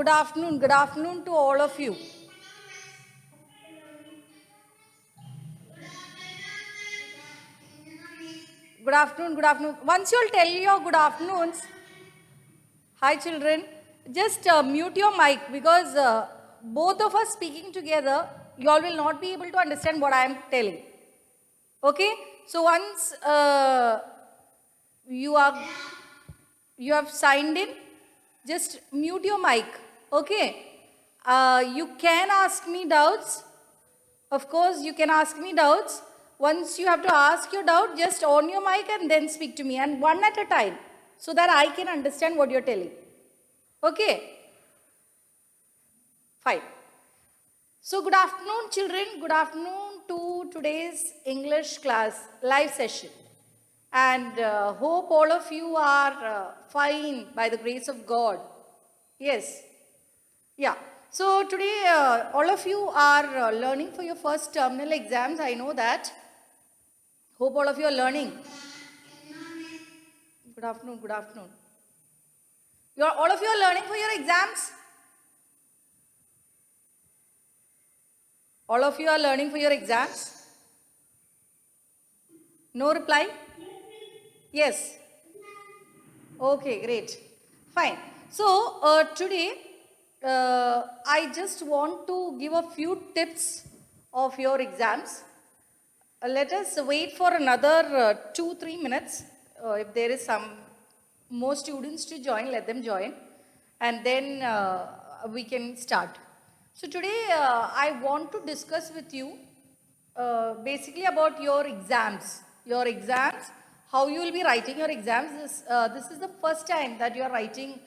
Good afternoon to all of you. Good afternoon, good afternoon. Once you'll tell your good afternoons, hi children, just mute your mic because both of us speaking together, you all will not be able to understand what I am telling. Okay? So once you have signed in, just mute your mic. Okay? You can ask me doubts. Of course, you can ask me doubts. Once you have to ask your doubt, just on your mic and then speak to me, and one at a time, so that I can understand what you're telling. Okay? Fine. So good afternoon, children. Good afternoon to today's English class live session. And hope all of you are fine by the grace of God. Yes. Yeah. So today all of you are learning for your first terminal exams. I know that. Hope all of you are learning. Good afternoon, good afternoon. All of you are learning for your exams? All of you are learning for your exams? No reply? Yes. Okay, great. Fine. So today I just want to give a few tips of your exams. Let us wait for another 2-3 minutes. If there is some more students to join, let them join, and then we can start. So today I want to discuss with you basically about your exams. Your exams, how you will be writing your exams. This is the first time that you are writing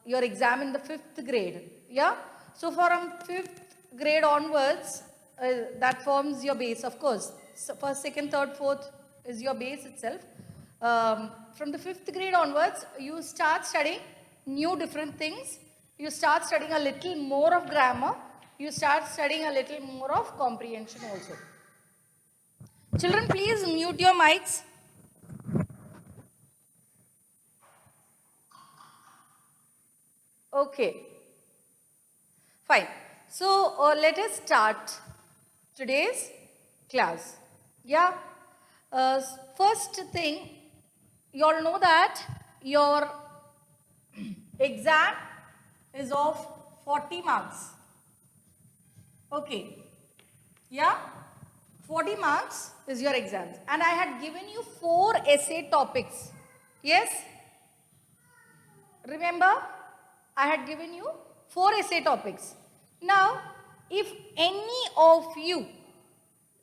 your exam in the 5th grade. Yeah. So from 5th grade onwards, that forms your base, of course. So first, second, third, fourth is your base itself. From the 5th grade onwards, you start studying new different things. You start studying a little more of grammar. You start studying a little more of comprehension also. Children, please mute your mics. Okay. Fine. So let us start today's class. Yeah. First thing, you all know that your exam is of 40 marks. Okay. Yeah. 40 marks is your exams. And I had given you 4 essay topics. Yes? Remember? I had given you 4 essay topics. Now, if any of you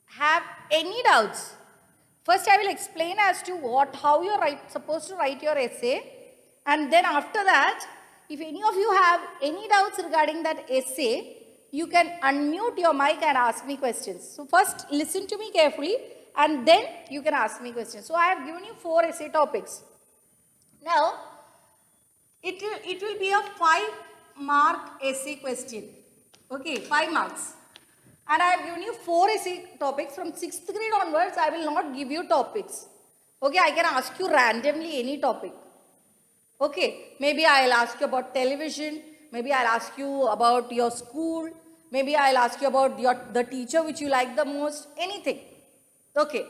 have any doubts, first I will explain as to how you are supposed to write your essay, and then after that, if any of you have any doubts regarding that essay, you can unmute your mic and ask me questions. So first listen to me carefully and then you can ask me questions. So I have given you 4 essay topics. Now, it will be a 5-mark essay question. Okay, 5 marks. And I have given you 4 essay topics. From 6th grade onwards, I will not give you topics. Okay, I can ask you randomly any topic. Okay, maybe I'll ask you about television. Maybe I'll ask you about your school. Maybe I'll ask you about the teacher which you like the most. Anything. Okay.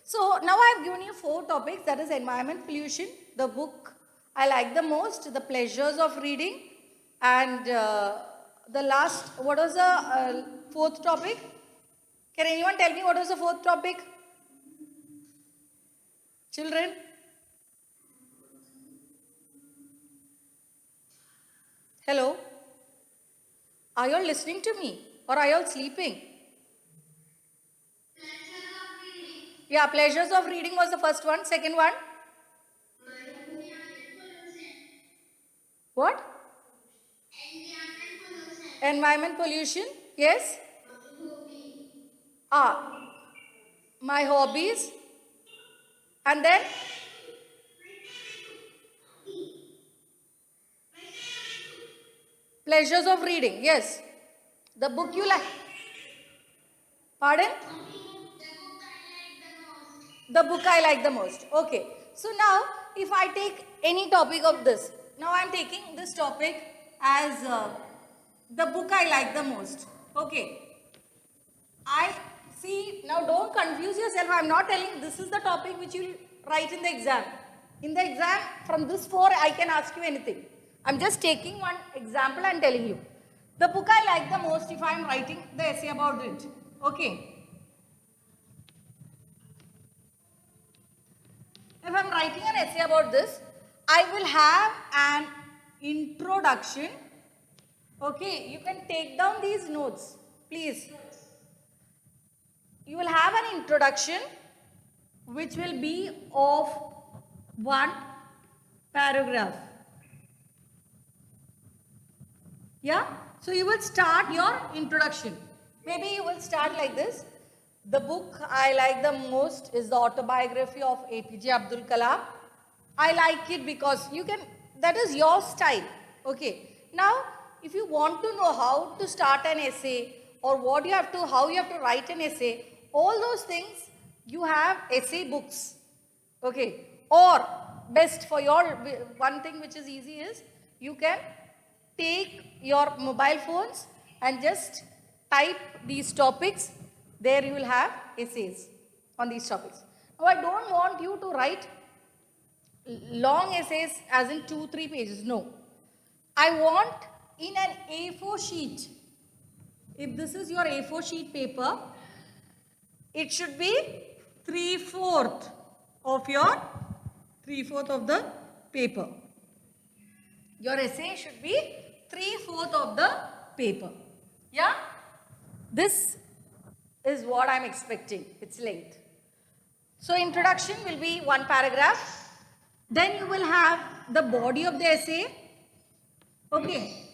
So now I've given you 4 topics. That is environment pollution, the book I like the most, the pleasures of reading, and the last, what was the 4th topic? Can anyone tell me what was the 4th topic? Children? Hello? Are you all listening to me or are you all sleeping? Yeah, pleasures of reading was the first one. Second one? What? Environment pollution. Yes? My hobbies. And then? Pleasures of reading. Yes. The book you like. Pardon? The book I like the most. Okay. So now, if I take any topic of this. Now I am taking this topic, as the book I like the most. Okay. I see, now don't confuse yourself. I am not telling this is the topic which you will write in the exam. In the exam, from this 4, I can ask you anything. I am just taking one example and telling you. The book I like the most if I am writing the essay about it. Okay. If I am writing an essay about this, I will have an introduction. Okay, you can take down these notes, please. You will have an introduction which will be of 1 paragraph. Yeah? So you will start your introduction. Maybe you will start like this. The book I like the most is the autobiography of APJ Abdul Kalam. I like it because you can, that is your style. Okay. Now, if you want to know how to start an essay or what you have to, how you have to write an essay, all those things, you have essay books. Okay. Or best for your, one thing which is easy is, you can take your mobile phones and just type these topics. There you will have essays on these topics. Now I don't want you to write long essays as in 2-3 pages. No. I want in an A4 sheet. If this is your A4 sheet paper, it should be 3/4 of the paper. Your essay should be 3/4 of the paper. Yeah? This is what I am expecting, its length. So introduction will be 1 paragraph. Then you will have the body of the essay. Okay.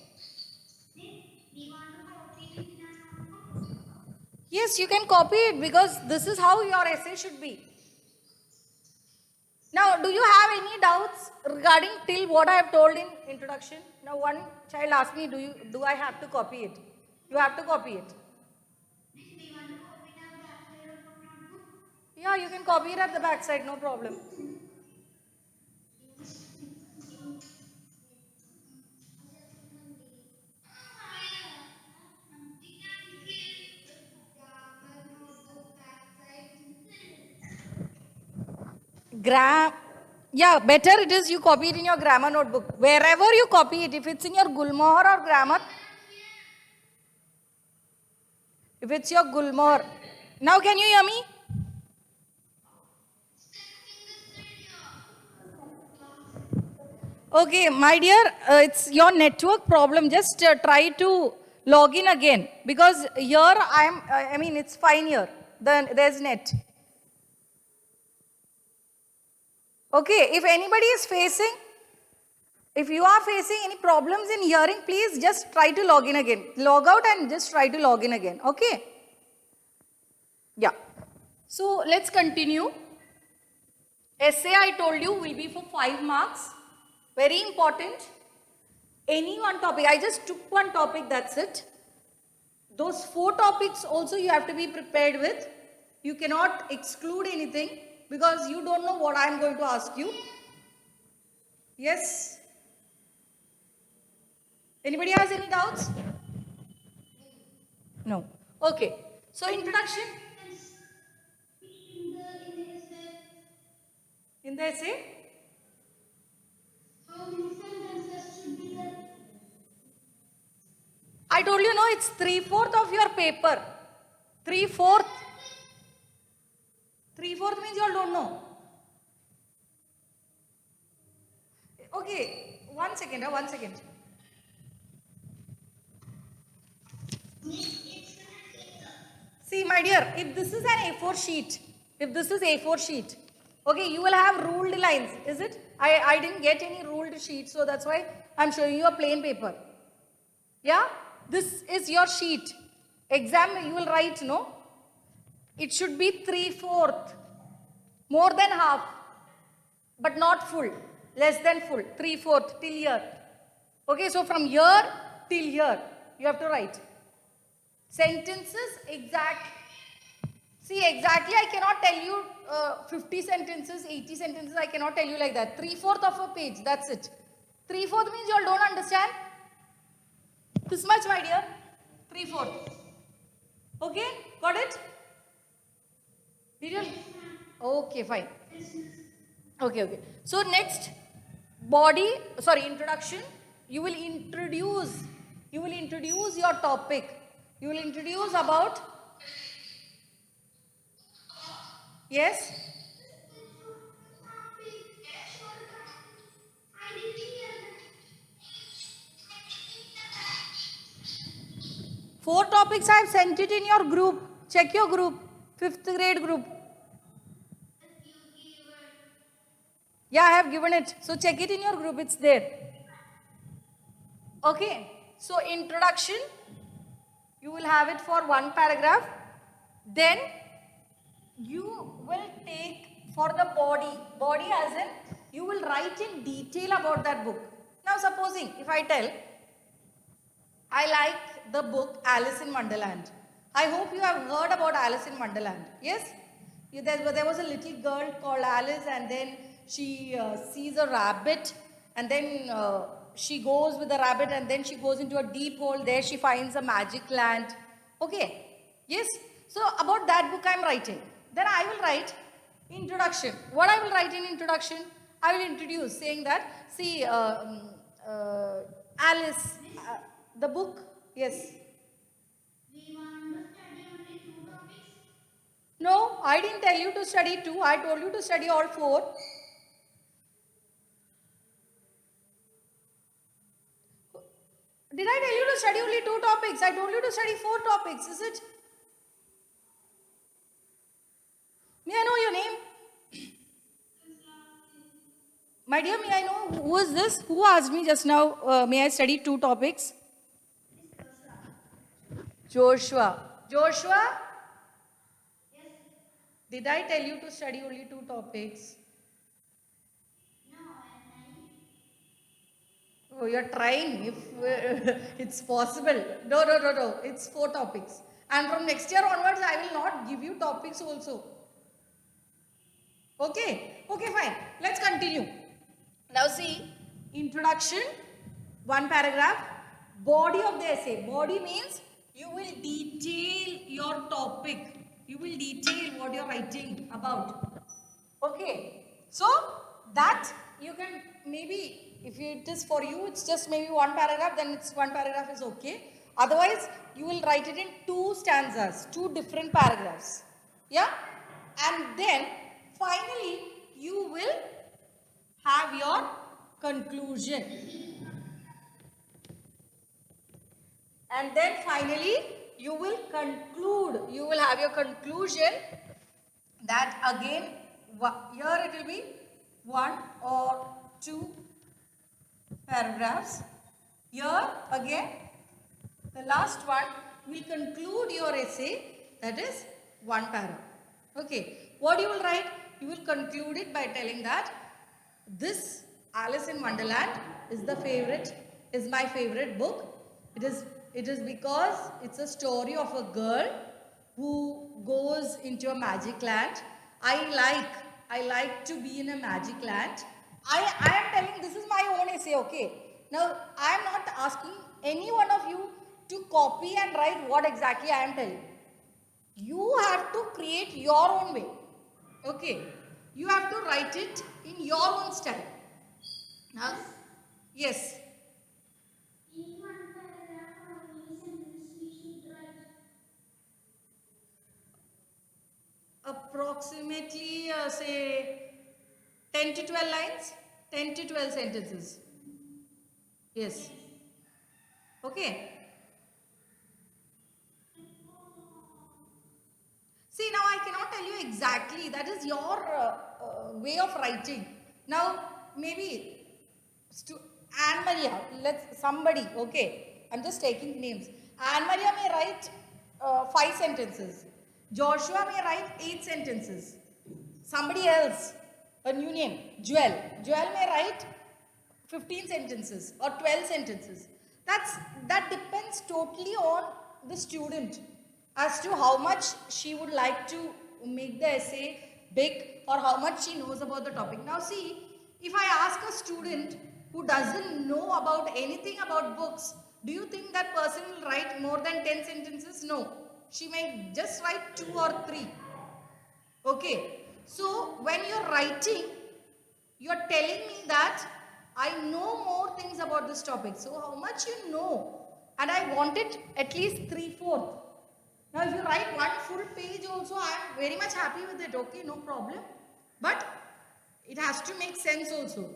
Yes, you can copy it because this is how your essay should be. Now, do you have any doubts regarding till what I have told in introduction? Now, one child asked me, do I have to copy it? You have to copy it. Yeah, you can copy it at the back side, no problem. Yeah, better it is you copy it in your grammar notebook. Wherever you copy it, if it's in your Gulmohar or grammar, if it's your Gulmohar. Now can you hear me? Okay, my dear, it's your network problem. Just try to log in again because here I mean, it's fine here. Then there's net. Okay, if anybody is facing, if you are facing any problems in hearing, please just try to log in again. Log out and just try to log in again. Okay? Yeah. So let's continue. Essay I told you will be for 5 marks. Very important. Any one topic. I just took one topic, that's it. Those 4 topics also you have to be prepared with. You cannot exclude anything because you don't know what I am going to ask you. Yes? Anybody has any doubts? No. Okay. So introduction. In the essay? How many sentences should be there? I told you, no, it's 3/4 of your paper. 3/4. 3/4 means you all don't know. Okay, 1 second, 1 second. See, my dear, if this is an A4 sheet, okay, you will have ruled lines, is it? I didn't get any ruled sheet, so that's why I'm showing you a plain paper. Yeah? This is your sheet. Exam, you will write, no? It should be 3/4. More than half. But not full. Less than full. 3/4 till here. Okay, so from here till here, you have to write. Sentences, exact. See, exactly I cannot tell you 50 sentences, 80 sentences, I cannot tell you like that. 3/4 of a page, that's it. 3/4 means you all don't understand. This much, my dear. 3/4. Okay, got it? Did you? Okay, fine. Okay. So next, introduction. You will introduce your topic. You will introduce about, yes? Four topics I have sent it in your group. Check your group. 5th grade group. Yeah, I have given it. So check it in your group. It's there. Okay. So introduction. You will have it for one paragraph. Then you will take for the body as in you will write in detail about that book. Now supposing if I tell I like the book Alice in Wonderland. I hope you have heard about Alice in Wonderland. Yes? There was a little girl called Alice and then she sees a rabbit and then she goes with the rabbit and then she goes into a deep hole. There she finds a magic land. Okay? Yes? So about that book I am writing. Then I will write introduction. What I will write in introduction? I will introduce saying that, see, Alice, the book, yes. We want to study only 2 topics? No, I didn't tell you to study 2. I told you to study all 4. Did I tell you to study only 2 topics? I told you to study 4 topics, is it? May I know your name? My dear, may I know who is this? Who asked me just now, may I study 2 topics? Joshua. Joshua? Yes. Did I tell you to study only 2 topics? No, I'm Oh, you're trying if it's possible. No. It's 4 topics. And from next year onwards, I will not give you topics also. Okay? Okay, fine. Let's continue. Now see, introduction, 1 paragraph. Body of the essay. Body means you will detail your topic. You will detail what you're writing about. Okay? So, that you can maybe, if it is for you, it's just maybe 1 paragraph, then it's 1 paragraph is okay. Otherwise, you will write it in 2 stanzas, 2 different paragraphs. Yeah? And then, finally, you will have your conclusion. And then finally, you will conclude. You will have your conclusion that again, here it will be 1 or 2 paragraphs. Here again, the last one will conclude your essay, that is 1 paragraph. Okay, what you will write? You will conclude it by telling that this Alice in Wonderland is my favorite book. It is because it's a story of a girl who goes into a magic land. I like to be in a magic land. I am telling this is my own essay, okay? Now, I am not asking any one of you to copy and write what exactly I am telling. You have to create your own way, okay? You have to write it in your own style. Now, yes. In 1 paragraph, how many sentences we should write? Approximately, say, 10 to 12 lines, 10 to 12 sentences. Yes. Okay. See, now I cannot tell you exactly. That is your way of writing. Now, maybe Anne Maria, somebody, okay. I'm just taking names. Anne Maria may write 5 sentences. Joshua may write 8 sentences. Somebody else, a new name, Joel. Joel may write 15 sentences or 12 sentences. That depends totally on the student as to how much she would like to make the essay big or how much she knows about the topic. Now see, if I ask a student who doesn't know about anything about books, Do you think that person will write more than 10 sentences? No. She may just write 2 or 3. Okay. So when you're writing, you're telling me that I know more things about this topic. So how much you know? And I want it at least 3/4. Now if you write one full page also, I am very much happy with it. Okay, no problem. But it has to make sense also.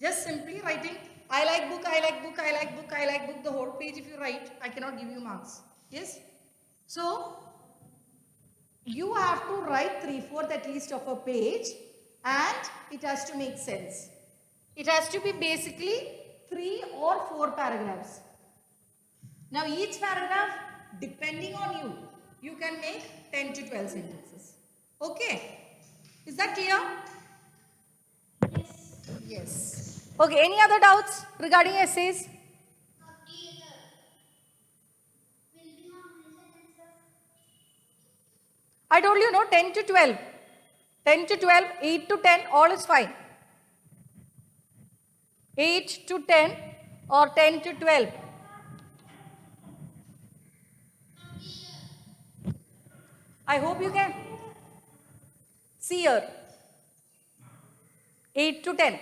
Just simply writing, I like book, I like book, I like book, I like book, the whole page if you write, I cannot give you marks. Yes? So, you have to write 3/4 at least of a page and it has to make sense. It has to be basically 3 or 4 paragraphs. Now each paragraph, depending on you, you can make 10 to 12 sentences. Okay? Is that clear? Yes. Okay, any other doubts regarding essays? I told you, no, 10 to 12. 10 to 12, 8 to 10, all is fine. 8 to 10 or 10 to 12. I hope you can see here. 8 to 10.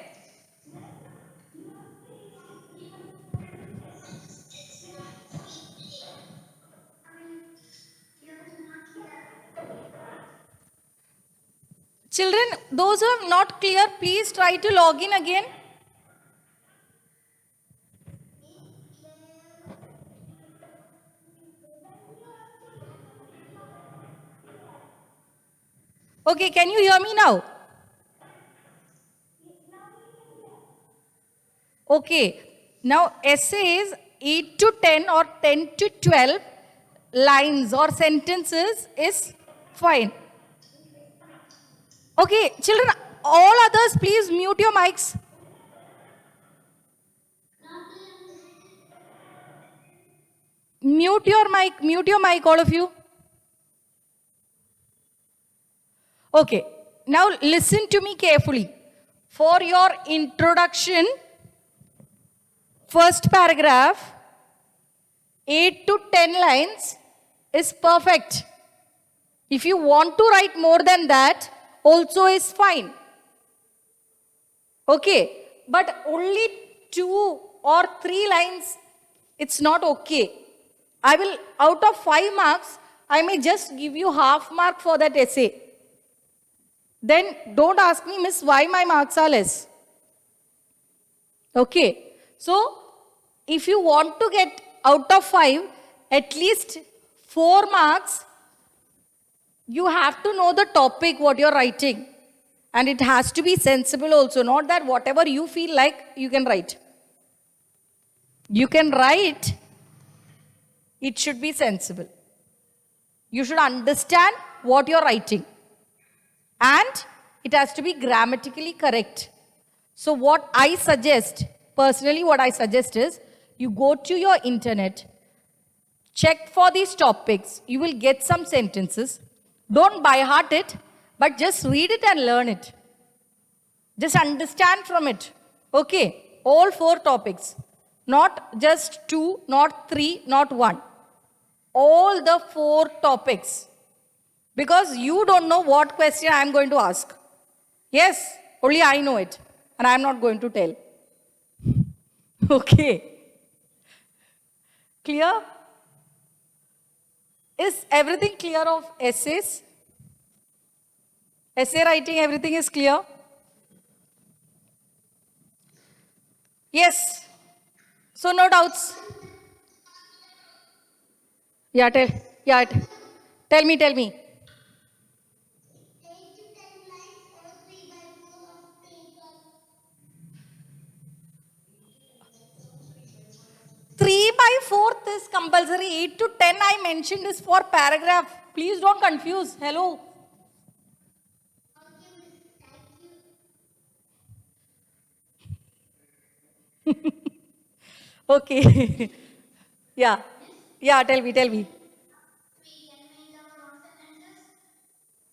Children, those who are not clear, please try to log in again. Okay, can you hear me now? Okay, now essays 8 to 10 or 10 to 12 lines or sentences is fine. Okay, children, all others please mute your mics. Mute your mic, all of you. Okay, now listen to me carefully. For your introduction, first paragraph, 8 to 10 lines is perfect. If you want to write more than that, also is fine. Okay, but only 2 or 3 lines, it's not okay. I will, out of 5 marks, I may just give you half mark for that essay. Then don't ask me, miss, why my marks are less. Okay, so if you want to get out of 5, at least 4 marks, you have to know the topic, what you're writing. And it has to be sensible also, not that whatever you feel like, you can write. You can write, it should be sensible. You should understand what you're writing. And it has to be grammatically correct. So what I suggest, personally what I suggest is, you go to your internet, check for these topics, you will get some sentences. Don't by heart it, but just read it and learn it. Just understand from it. Okay, all 4 topics. Not just 2, not 3, not 1. All the 4 topics. Because you don't know what question I am going to ask. Yes, only I know it. And I am not going to tell. Okay. Clear? Is everything clear of essays? Essay writing, everything is clear? Yes. So no doubts. Yeah, tell me. 8 to 10 lines or 3/4 of paper. 3/4 is compulsory. 8 to 10 I mentioned is for paragraph. Please don't confuse. Hello. Okay. Yeah. Yeah, tell me. We can make our own sentences.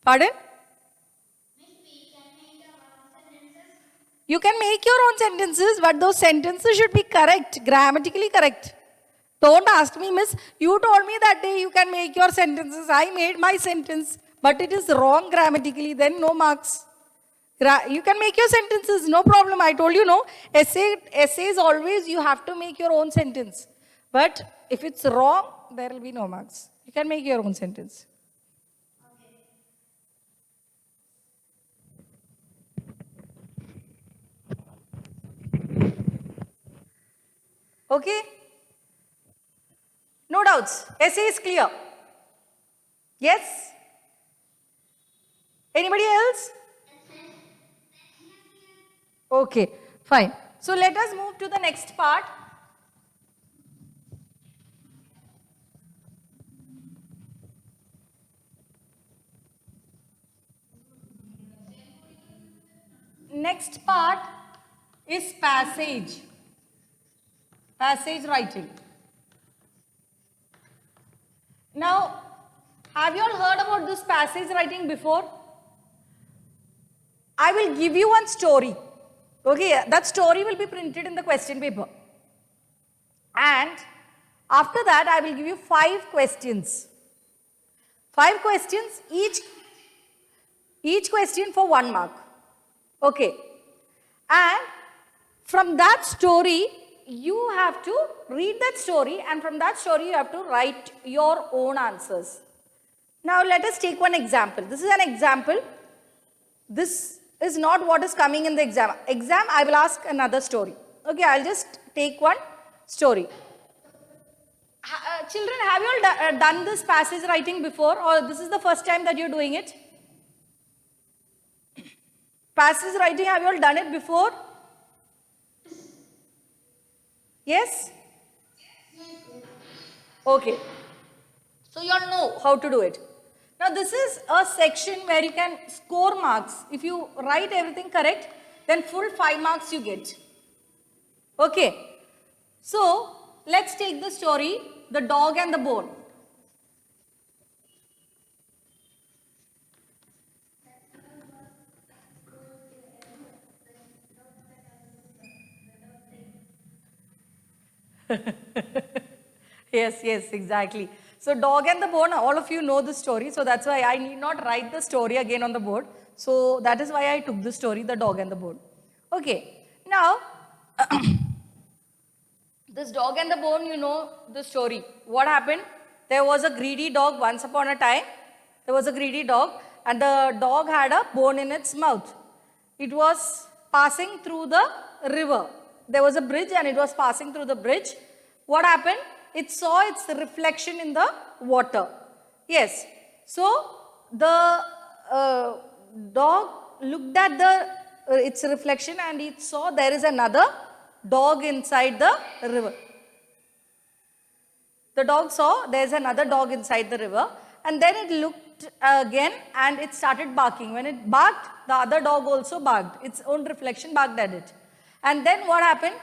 Pardon? Miss, we can make our own sentences. You can make your own sentences, but those sentences should be correct, grammatically correct. Don't ask me, miss. You told me that day you can make your sentences. I made my sentence, but it is wrong grammatically. Then no marks. You can make your sentences, no problem. I told you, no. Essays always you have to make your own sentence. But if it's wrong, there will be no marks. You can make your own sentence. Okay? No doubts. Essay is clear. Yes? Anybody else? Okay, fine. So let us move to the next part. Next part is passage. Passage writing. Now, have you all heard about this passage writing before? I will give you one story. Okay, that story will be printed in the question paper. And after that, I will give you 5 questions. 5 questions, each question for 1 mark. Okay. And from that story, you have to read that story, and from that story, you have to write your own answers. Now, let us take one example. This is an example. This is not what is coming in the exam. Exam, I will ask another story. Okay, I'll just take one story. Children, have you all done this passage writing before, or this is the first time that you're doing it? Passage writing, have you all done it before? Yes? Okay. So you all know how to do it. Now this is a section where you can score marks. If you write everything correct, then full 5 marks you get. Okay. So let's take the story, The Dog and the Bone. Yes, exactly. So Dog and the Bone, all of you know the story. So that's why I need not write the story again on the board. So that is why I took the story, The Dog and the Bone. Okay. Now, this Dog and the Bone, you know the story. What happened? There was a greedy dog once upon a time. There was a greedy dog, and the dog had a bone in its mouth. It was passing through the river. There was a bridge and it was passing through the bridge. What happened? It saw its reflection in the water. Yes. So the dog looked at its reflection and it saw there is another dog inside the river. The dog saw there is another dog inside the river, and then it looked again and it started barking. When it barked, the other dog also barked. Its own reflection barked at it. And then what happened?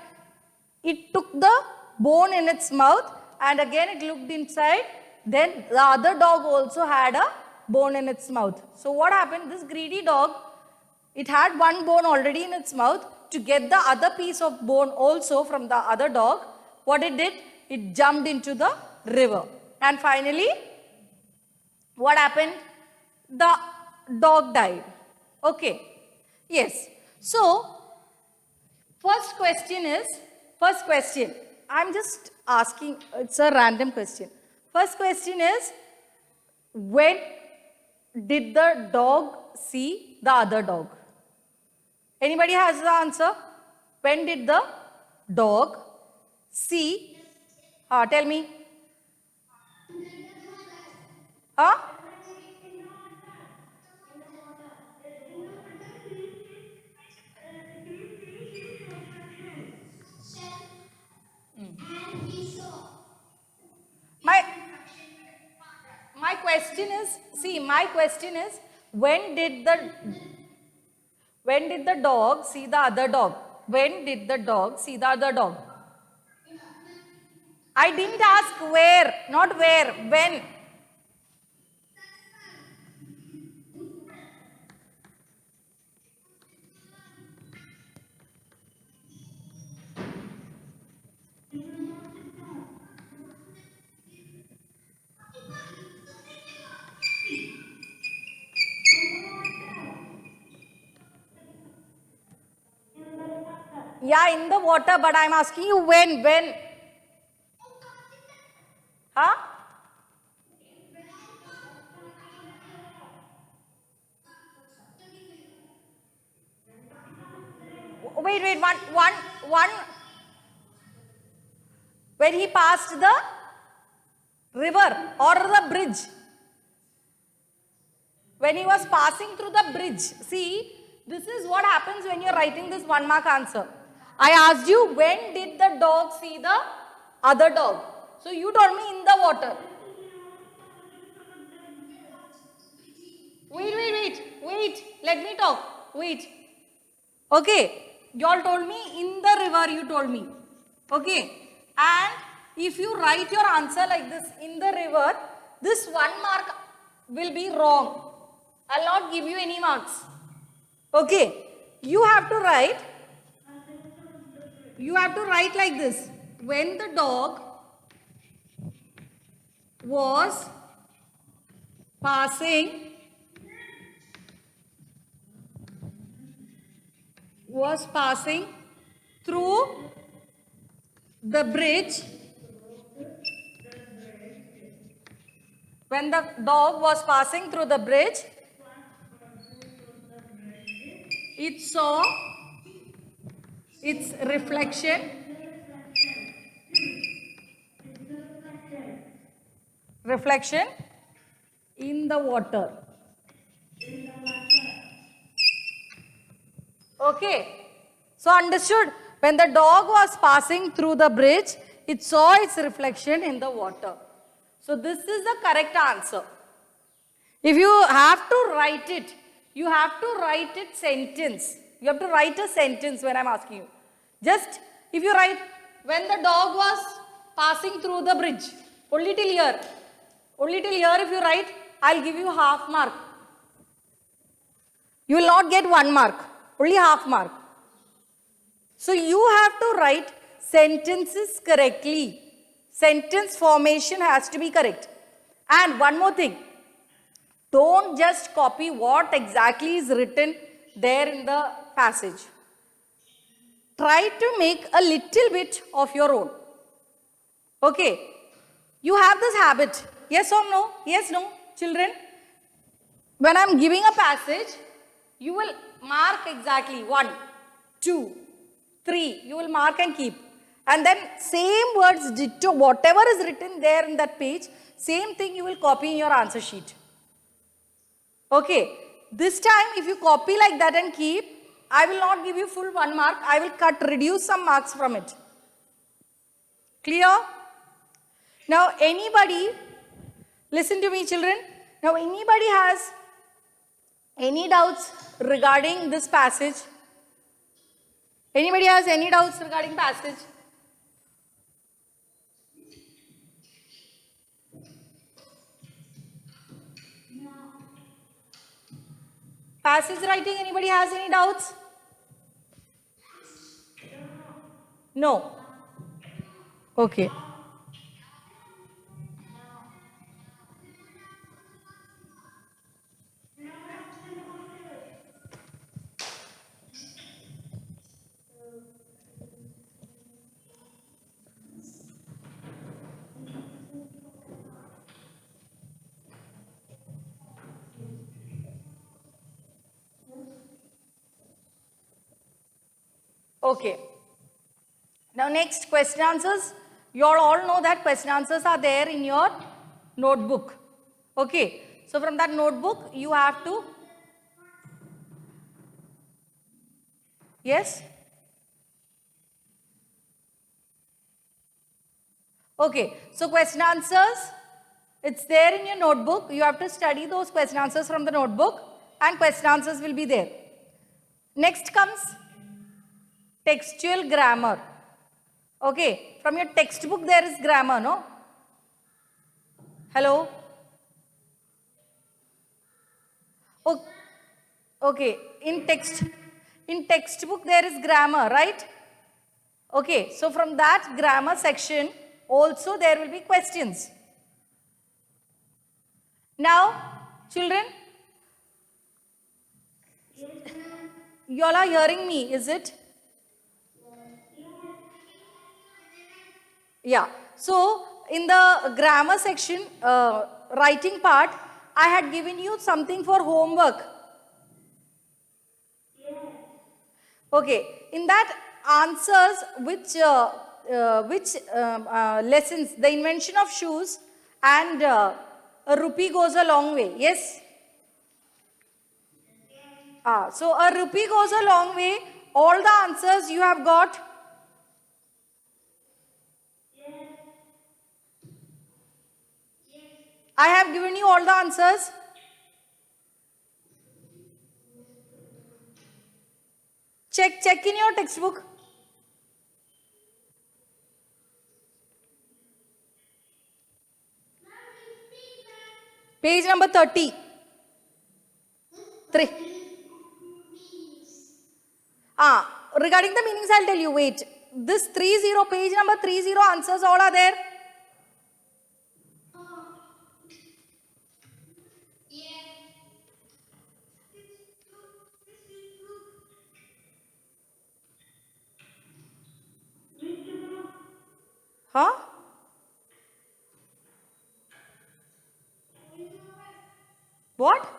It took the bone in its mouth and again it looked inside. Then the other dog also had a bone in its mouth. So what happened? This greedy dog, it had one bone already in its mouth. To get the other piece of bone also from the other dog, what it did? It jumped into the river. And finally, what happened? The dog died. Okay. Yes. So, first question, I'm just asking, it's a random question. First question is, when did the dog see the other dog? Anybody has the answer? When did the dog see? Tell me. Huh? My question is, when did the dog see the other dog? When did the dog see the other dog? I didn't ask where, not where, when. Yeah, in the water, but I'm asking you when. Huh? Wait, one. When he passed the river or the bridge. When he was passing through the bridge. See, this is what happens when you're writing this 1 mark answer. I asked you, when did the dog see the other dog? So you told me in the water. Wait. Let me talk. Wait. Okay. You all told me in the river, you told me. Okay. And if you write your answer like this, in the river, this 1 mark will be wrong. I'll not give you any marks. Okay. You have to write like this. When the dog was passing through the bridge. When the dog was passing through the bridge, it saw its reflection in the water. Okay. So understood? When the dog was passing through the bridge, it saw its reflection in the water. So this is the correct answer. If you have to write it, you have to write it sentence. You have to write a sentence when I'm asking you. Just if you write, when the dog was passing through the bridge, only till here. Only till here if you write, I'll give you half mark. You will not get 1 mark, only half mark. So you have to write sentences correctly. Sentence formation has to be correct. And one more thing, don't just copy what exactly is written there in the passage. Try to make a little bit of your own. Okay, you have this habit. Yes or no? Yes, no, children? When I'm giving a passage, you will mark exactly 1, 2, 3. You will mark and keep. And then same words ditto, whatever is written there in that page, same thing you will copy in your answer sheet. Okay, this time if you copy like that and keep, I will not give you full 1 mark. I will reduce some marks from it. Clear? Now anybody, listen to me children. Now anybody has any doubts regarding this passage? Anybody has any doubts regarding passage? Passage writing, anybody has any doubts? No. Okay. Okay. Now next, question answers. You all know that question answers are there in your notebook. Okay. So from that notebook, you have to. Yes? Okay. So question answers, it's there in your notebook. You have to study those question answers from the notebook and question answers will be there. Next comes textual grammar. Okay, from your textbook there is grammar, no? Hello? Okay, in textbook there is grammar, right? Okay, so from that grammar section also there will be questions. Now, children, you all are hearing me, is it? Yeah. So in the grammar section, writing part, I had given you something for homework. Okay. In that answers which lessons, the invention of shoes and a rupee goes a long way. Yes. So a rupee goes a long way. All the answers you have got. I have given you all the answers. Check in your textbook. Page number 30. 3. Regarding the meanings, I'll tell you. Wait. This 30, page number 30 answers all are there. Huh? What?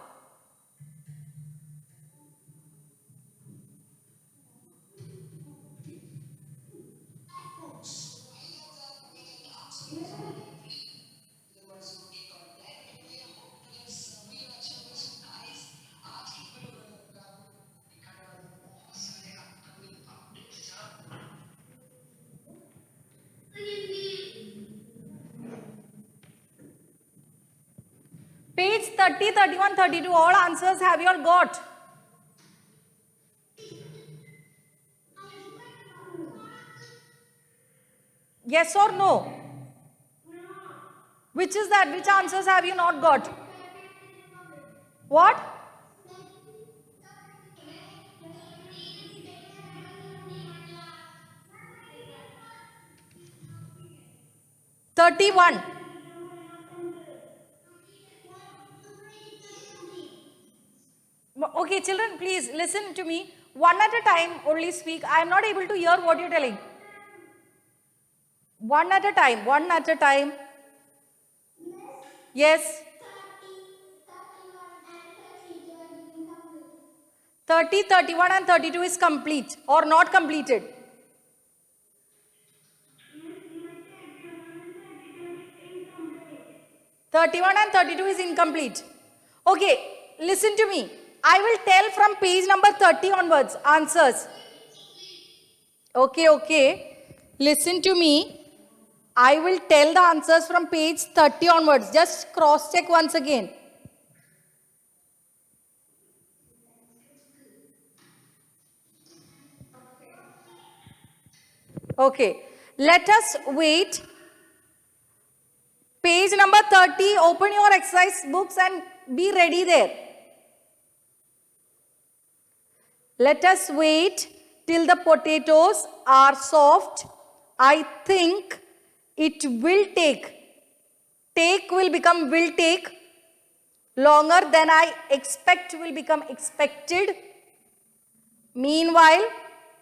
Page 30, 31, 32, all answers have you all got? Yes or no? Which is that? Which answers have you not got? What? "31." Okay, children, please listen to me. One at a time only speak. I am not able to hear what you're telling. One at a time. One at a time. Yes. 30, 31 and 32 is complete or not completed. "31 and 32 is incomplete. Okay, listen to me. I will tell from page number 30 onwards answers. Okay. Listen to me. I will tell the answers from page 30 onwards. Just cross check once again. Okay. Let us wait. Page number 30. Open your exercise books and be ready there. Let us wait till the potatoes are soft. I think it will take. Take will become will take. Longer than I expect will become expected. Meanwhile,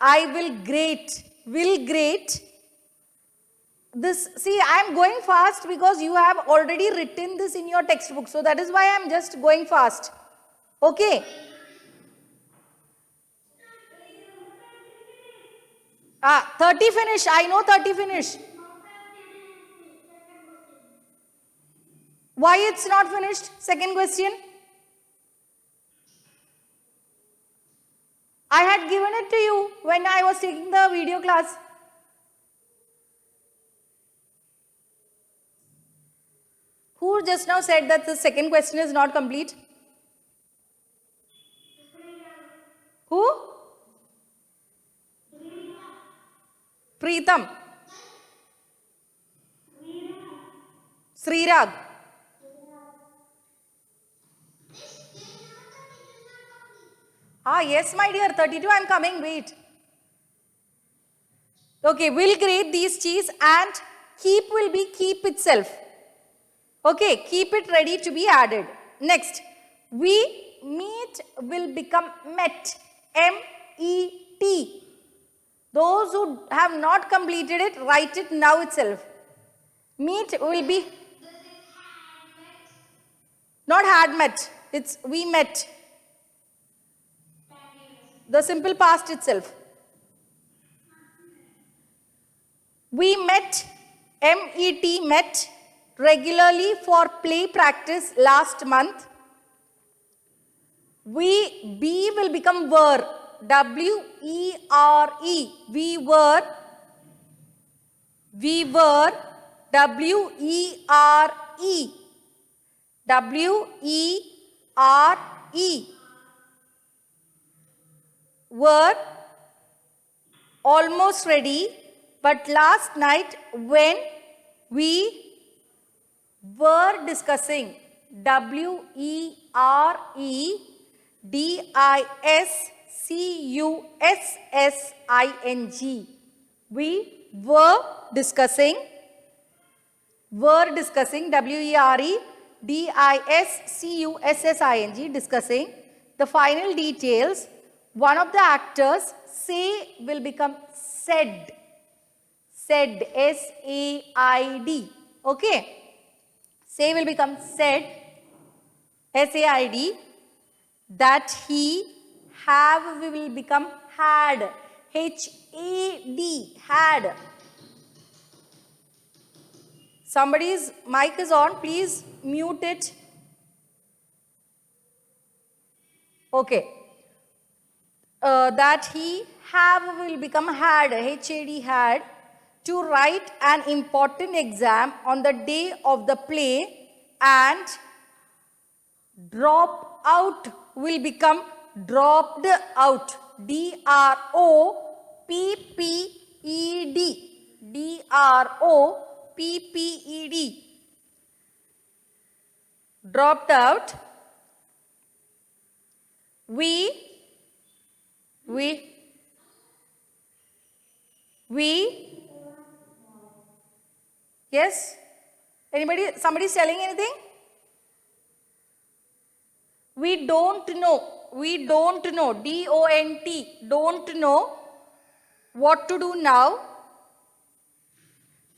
I will grate. Will grate. This, see, I am going fast because you have already written this in your textbook. So that is why I am just going fast. Okay. 30 finish. I know 30 finish. Why it's not finished? Second question. I had given it to you when I was taking the video class. Who just now said that the second question is not complete? Who? Preetham. Srirag. Yes, my dear, 32, I am coming, wait. Okay, will grate these cheese and keep will be keep itself. Okay, keep it ready to be added. Next, meet will become met. M-E-T. Those who have not completed it, write it now itself. Meet will be not had met. It's we met. The simple past itself. We met, M-E-T, met regularly for play practice last month. Be will become were, W-E-R-E. We were, W-E-R-E. W-E-R-E. Were almost ready, but last night when we were discussing, W-E-R-E-D-I-S-C-U-S-S-I-N-G. We were discussing, W-E-R-E-D-I-S-C-U-S-S-I-N-G, discussing the final details. One of the actors, say, will become said. Said, S-A-I-D. Okay. Say will become said, S-A-I-D. That he, have will become had, H-A-D, had. Somebody's mic is on, please mute it. Okay. That he, have will become had, H-A-D, had, to write an important exam on the day of the play, and drop out will become dropped out, D-R-O-P-P-E-D, D-R-O-P-P-E-D, dropped out. We, yes? Anybody, somebody telling anything? We don't know, D-O-N-T, don't know what to do now.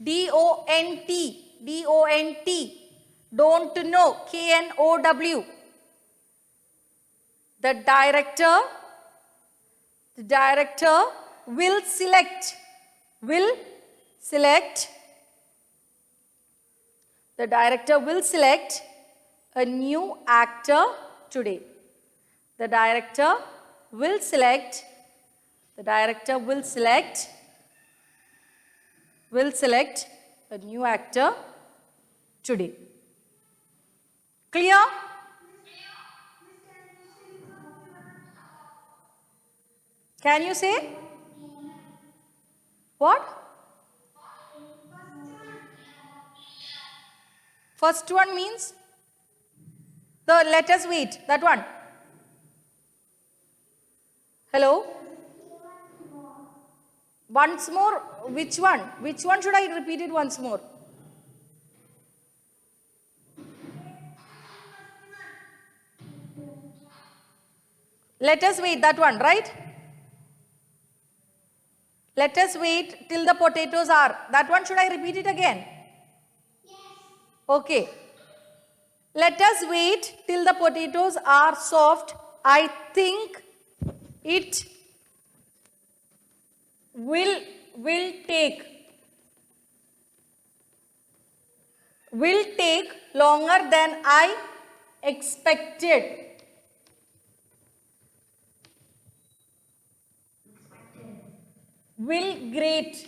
D-O-N-T, don't know, K-N-O-W. The director will select, the director will select a new actor today. The director will select a new actor today. Clear? Can you say? What? First one means the let us wait, that one. Hello? Once more, which one? Which one should I repeat it once more? Let us wait, that one, right? Let us wait till the potatoes are. That one, should I repeat it again? Yes. Okay. Let us wait till the potatoes are soft. I think it will take longer than I expected. Will grate.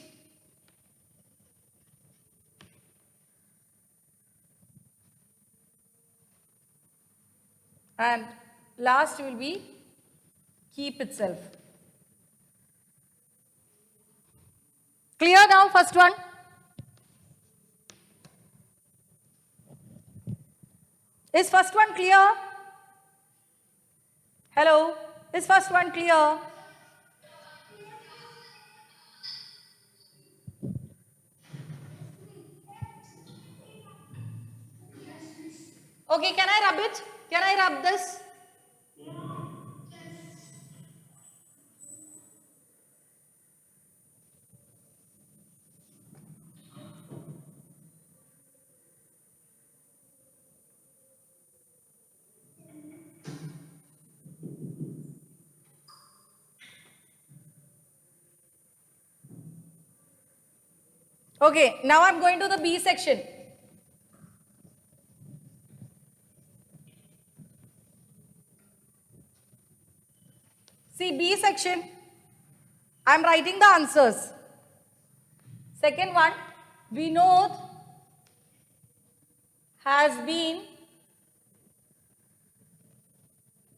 And last will be keep itself. Clear now, first one? Is first one clear? Hello? Is first one clear? Okay, can I rub it? Can I rub this? Okay, now I'm going to the B section. See, B section, I'm writing the answers. Second one, Vinod has been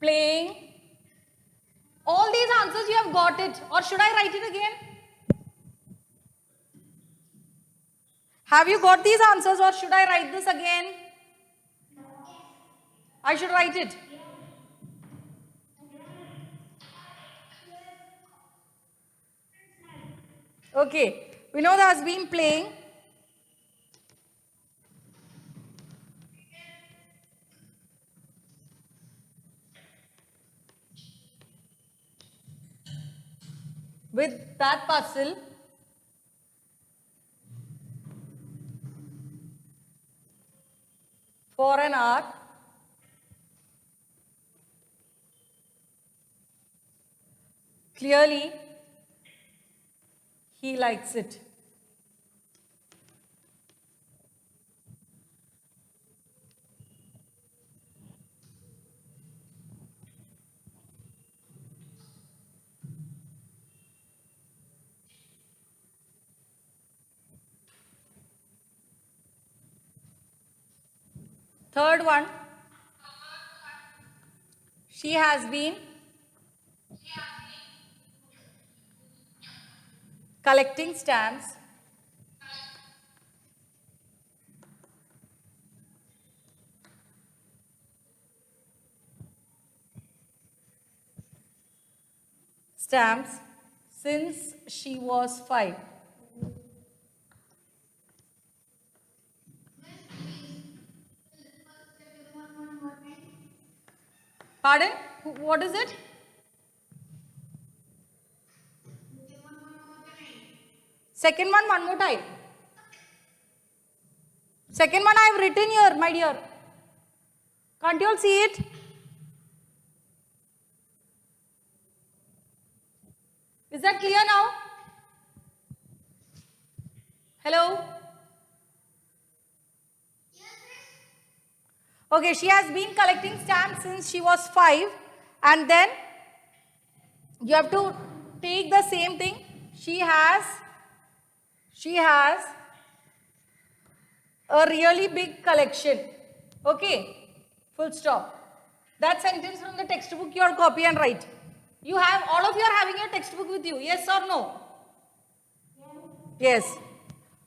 playing. All these answers you have got it, or should I write it again? Have you got these answers, or should I write this again? I should write it. Okay, Vinod has been playing. With that puzzle for an hour. Clearly, he likes it. Third one, she has been collecting stamps since she was 5. Pardon? What is it? Second one more time. Second one I have written here, my dear. Can't you all see it? Is that clear now? Hello? Okay, she has been collecting stamps since she was 5, and then you have to take the same thing. She has a really big collection. Okay, full stop. That sentence from the textbook you all copy and write. You have, all of you are having your textbook with you, yes or no? Yes.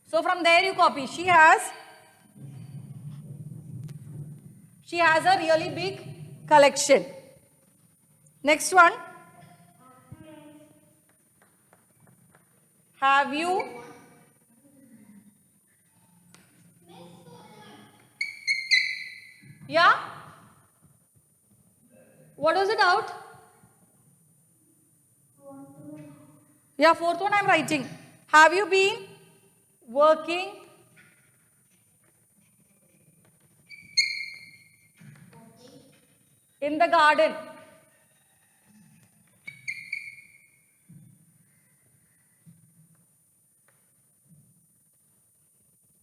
So from there you copy. She has a really big collection. Next one. Have you Yeah? What was it out? Yeah, fourth one I'm writing. Have you been working in the garden?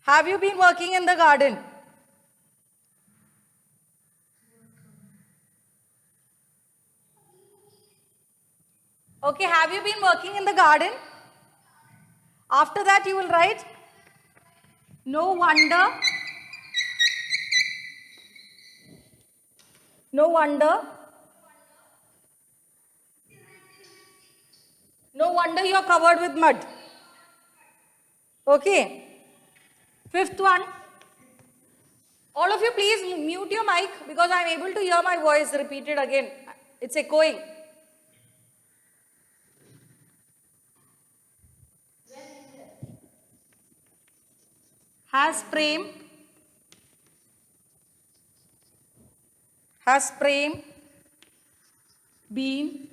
Have you been working in the garden? Okay, have you been working in the garden? After that you will write, no wonder you are covered with mud. Okay. Fifth one. All of you please mute your mic because I am able to hear my voice repeated again. It's echoing. Has Prem been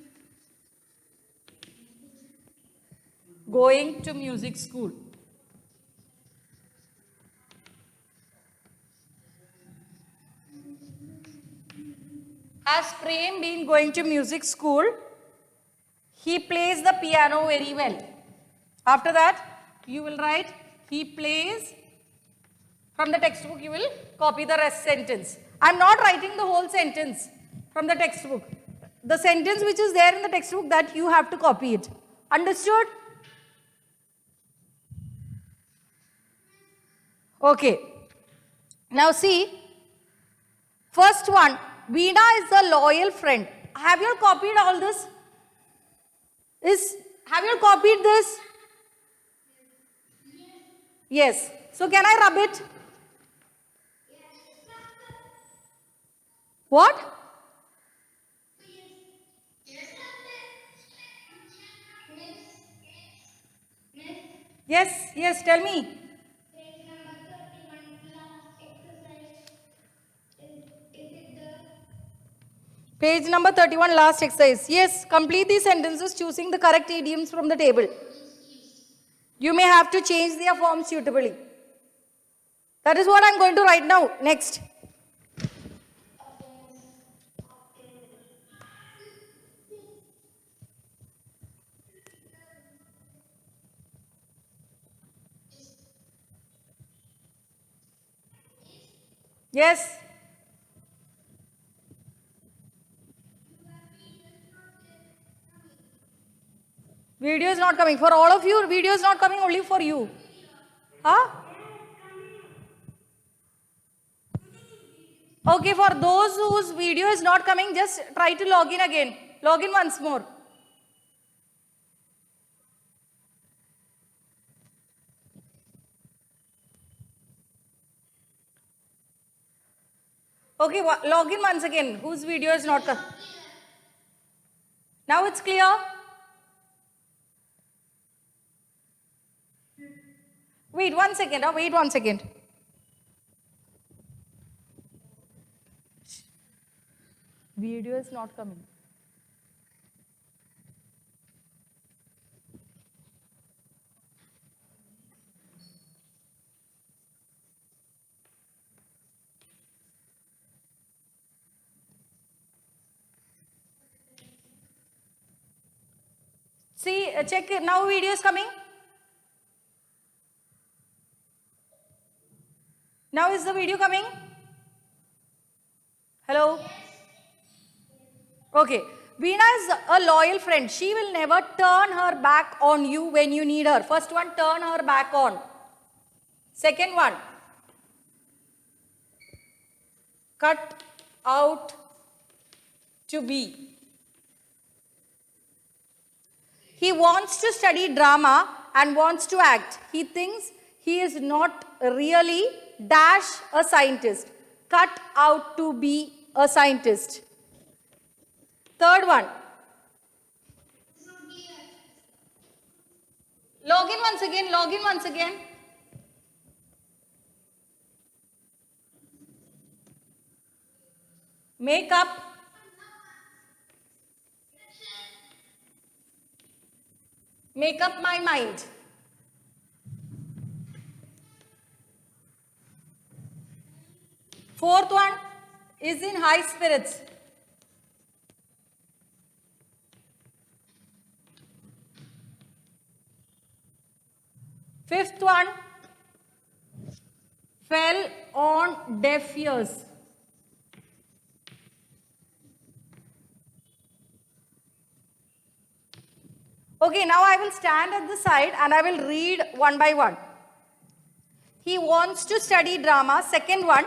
going to music school? Has Prem been going to music school? He plays the piano very well. After that, you will write, He plays. From the textbook, you will copy the rest sentence. I'm not writing the whole sentence from the textbook. The sentence which is there in the textbook, that you have to copy it. Understood? Okay. Now see, first one, Veena is a loyal friend. Have you copied all this? Have you copied this? Yes. So can I rub it? What? Yes, yes, tell me. Page number 31, last exercise. Yes, complete these sentences choosing the correct idioms from the table. You may have to change their form suitably. That is what I am going to write now. Next. Yes. Video is not coming. For all of you, video is not coming, only for you. Huh? Okay, for those whose video is not coming, just try to log in again. Log in once more. Okay, log in once again. Whose video is not coming? Now it's clear? Wait 1 second. Wait 1 second. Video is not coming. See, check it. Now video is coming. Now is the video coming? Hello? Okay. Veena is a loyal friend. She will never turn her back on you when you need her. First one, turn her back on. Second one, cut out to be. He wants to study drama and wants to act. He thinks he is not really dash a scientist. Cut out to be a scientist. Third one. Log in once again. Log in once again. Make up. Make up my mind. Fourth one is in high spirits. Fifth one, fell on deaf ears. Okay, now I will stand at the side and I will read one by one. He wants to study drama. Second one,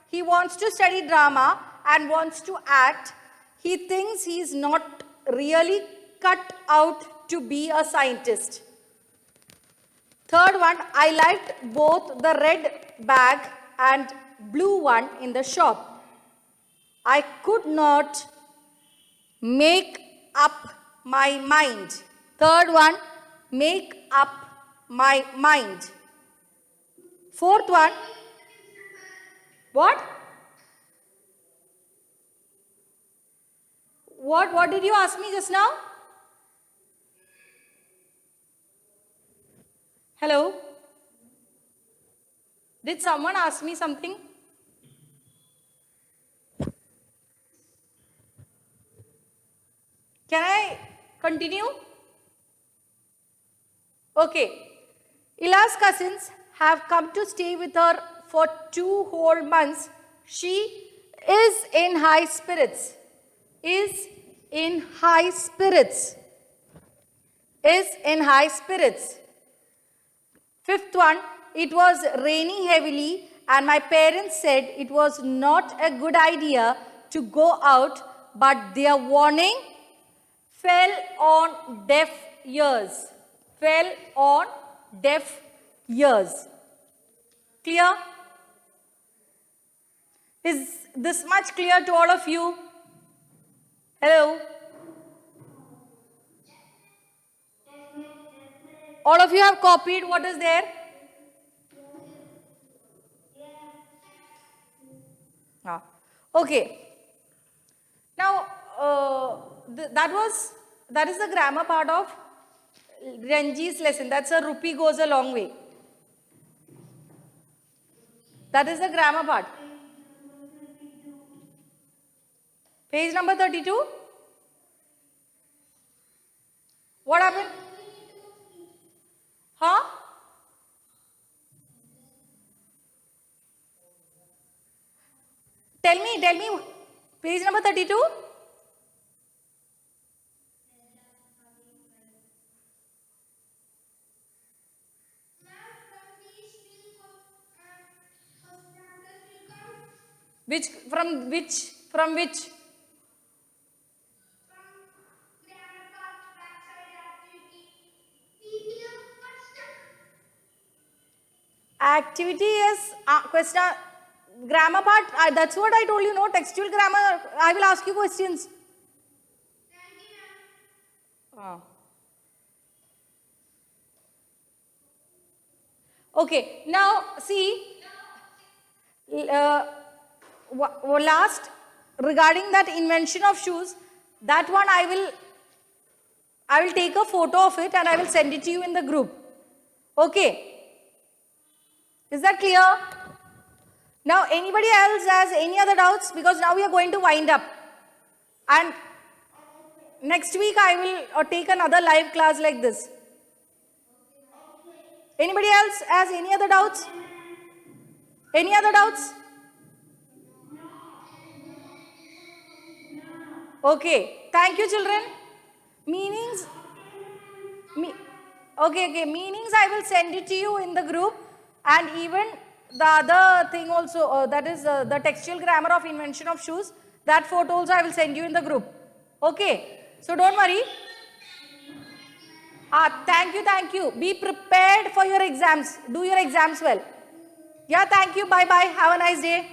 he wants to study drama and wants to act. He thinks he is not really cut out to be a scientist. Third one, I liked both the red bag and blue one in the shop. I could not make up my mind. Third one, make up my mind. Fourth one, what? What did you ask me just now? Hello? Did someone ask me something? Can I continue? Okay. Ila's cousins have come to stay with her for 2 whole months. She is in high spirits. Is in high spirits. Is in high spirits. Fifth one, it was raining heavily and my parents said it was not a good idea to go out, but their warning fell on deaf ears. Fell on deaf ears. Clear? Is this much clear to all of you? Hello? All of you have copied what is there? Ah. Okay. Now, that is the grammar part of Ranji's lesson. That's a rupee goes a long way. That is the grammar part. Page number 32. What happened? Huh? Tell me, page number 32. Which, from which? Activity is question, grammar part. That's what I told you, no? Textual grammar. I will ask you questions. Okay, now see, last regarding that invention of shoes, that one I will take a photo of it and I will send it to you in the group. Okay. Is that clear? Now anybody else has any other doubts? Because now we are going to wind up. And next week I will take another live class like this. Anybody else has any other doubts? Any other doubts? Okay. Thank you, children. Meanings. Okay. Meanings I will send it to you in the group. And even the other thing also, that is the textual grammar of invention of shoes. That photo also I will send you in the group. Okay. So don't worry. Thank you. Be prepared for your exams. Do your exams well. Yeah, thank you. Bye-bye. Have a nice day.